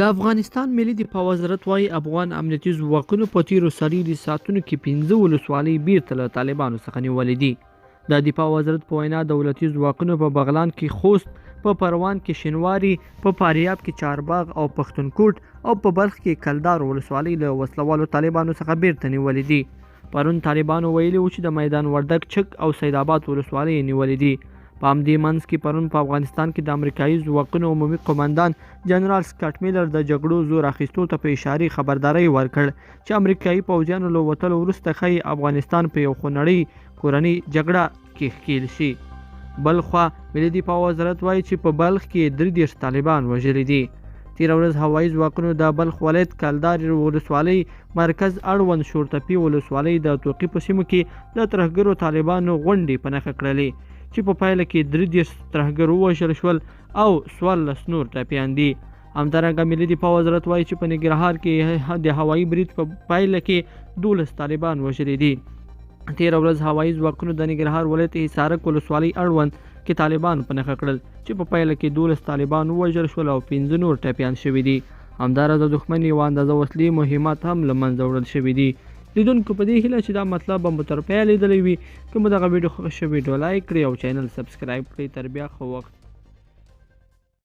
د افغانستان ملي دفاع وزارت وايي افغان امنیتي ځواکونو په تیرو څلورو ساعتونو کې 15 ولسوالۍ بیرته له طالبانو څخه نیولې دي. د دفاع وزارت په وینا دولتي ځواکونو په بغلان کې خوست، په پروان کې شینواري، په فاریاب کې چارباغ او پښتونکوټ او په بلخ کې کلدار ولسوالۍ له وسلوالو طالبانو څخه بیرته نیولې دي. پرون طالبانو ویلي و چې د میدان وردګ، چک او سیدآباد ولسوالۍ نیولې دي. په همدې منځ کې پرون په افغانستان کې د امریکایي ځواکونو عمومي قومندان جنرال سکاټ میلر د جګړو زور اخیستو ته په اشاري خبرداری ورکړ چې امریکایي پوځیانو له وتلو وروسته ښایي افغانستان په یو خونړۍ کورنۍ جګړه کې ښکیل شي. بل خوا ملي دفاع وزارت وایي چې په بلخ کې 33 طالبان وژلي دي. تېره ورځ هوایی ځواکونو د بلخ ولایت کلدار ولسوالۍ مرکز اړوند شورتپي ولسوالۍ د توقي په سیمو کې د ترهګرو طالبانو غونډې په نښه کړلې چې په پایله کې 33 ترهګر ووژل شول او 14 نور ټپیان دي. همدارنګه ملي دفاع وزارت وایي چې په ننګرهار کې د هوایی برید په پایله کې 12 طالبان وژلي دي. تېره ورځ هوایی ځواکونو د ننګرهار ولایت حصارک ولسوالۍ اړوند کې طالبان په نښه کړل چې په پایله کې 12 طالبان ووژل شول او 15 نور ټپیان شوي دي. همداراز د دښمن یوه اندازه وسلې مهمات هم له منځه وړل شوي دي. لیدونکو په دې هیله چې دا مطلب به مو تر پایه لیدلی وي. که مو دغه ویډیو خوښ شوي ویډیو لایک کړئ او چینل سبسکرایب کړئ. تر بیا ښه وخت.